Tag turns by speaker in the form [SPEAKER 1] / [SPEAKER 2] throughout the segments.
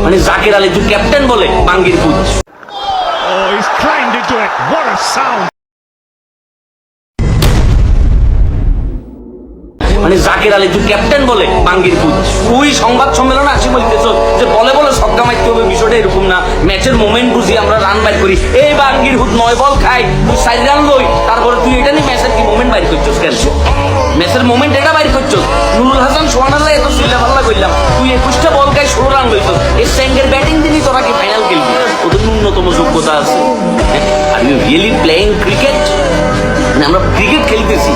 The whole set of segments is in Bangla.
[SPEAKER 1] মানে জাকির আলী তুই ক্যাপ্টেন বলে বাঙ্গির পুত। মানে জাকির আলী তুই ক্যাপ্টেন বলে বাঙ্গির পুত। তুই সংবাদ সম্মেলনে আসি বলতেছ যে বলে বলে সক্কা মারতে হবে, বিষয়টা এরকম না। ম্যাচের মোমেন্ট বুঝি আমরা রান বাইর করি। এই বাঙ্গির পুত 9 বল খাই, তুই 4 রান লই, তারপরে তুই এটা নিয়ে ম্যাচের কি মোমেন্ট বাইর করছিস কেন? ম্যাচের মোমেন্ট এটা বাইর করছিস। নুরুল হাসান সোহানাল্লাহ এত সুইলা ভাল্লা করলাম, তুই 21টা বল খাই 16 রান লইছিস। এই স্যাঙ্গের ব্যাটিং দিনই তোরা কি ফাইনাল খেলবি? ওদের ন্যূনতম যোগ্যতা আছে। Are you really playing cricket? মানে আমরা ক্রিকেট খেলতেছি,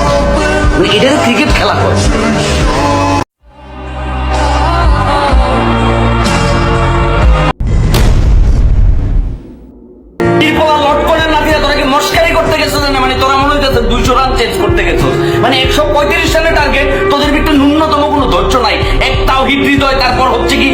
[SPEAKER 1] মানে এটা ক্রিকেট খেলা করে। মানে তোরা মনে হইতেছে 200 রান চেঞ্জ করতে গেছো, মানে 135 রানের টার্গেট, তোদের ভিতরে ন্যূনতম কোনো ধৈর্য নাই। একটাও হিট হৃদয়, তারপর হচ্ছে কি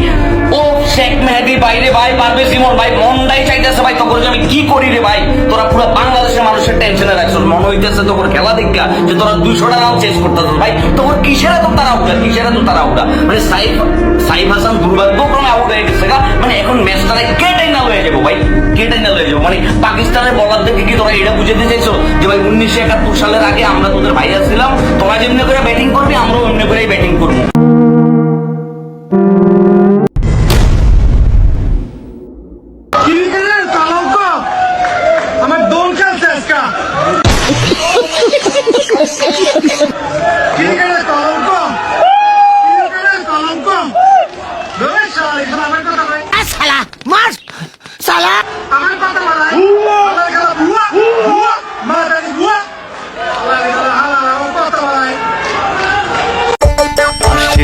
[SPEAKER 1] ও শেখ মেহেদী বাইরে ভাই, পারভেজ ইমন ভাই, মনটাই চাইতেছে ভাই তখন আমি কি করি রে ভাই। তোরা পুরো বাংলাদেশের মানুষের টেনশনে রাখছো, মনে হইতেছে তোর খেলা দেখা যে তোরা 200 রান চেঞ্জ করতেছ ভাই। তোর কিসেরা তো তারা উঠা, কিসেরা তো তারা উঠা। মানে সাইফ হাসান দুর্ভাগ্যক্রমে আউট হয়ে গেছে গা, মানে এখন ম্যাচটা কেটাই না হয়ে যাবো ভাই, কেটাই না হয়ে যাবো। মানে পাকিস্তানের বলারদেরকে কি তোরা এটা বুঝাতে চাইছো যে ভাই 1971 সালের আগে আমরা তোদের ভাইরা ছিলাম, তোরা যেমনি করে ব্যাটিং করবি আমরাও এমনি করেই ব্যাটিং করবো।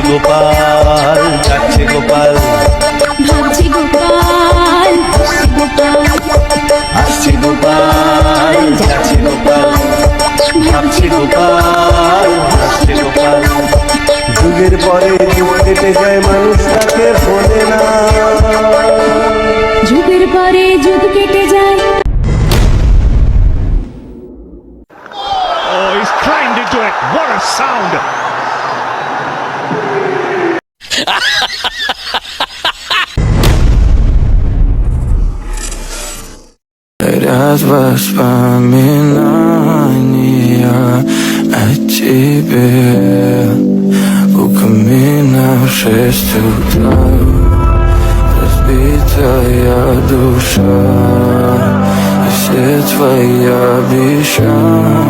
[SPEAKER 2] গোপাল যাচ্ছে গোপাল,
[SPEAKER 3] ভাবছি গোপাল,
[SPEAKER 2] আসছে গোপাল যাচ্ছে গোপাল, ভাবছে গোপাল আসছে গোপাল। যুগের পরে যুগ কেটে যায় মানুষ তাকে ভোলে না,
[SPEAKER 3] যুগের পরে যুগ কেটে যায়।
[SPEAKER 4] Oh, he's climbed into it. What a sound!
[SPEAKER 5] Раз воспоминания о тебе, укамина в 6 утра, разбитая душа, и все твои обещания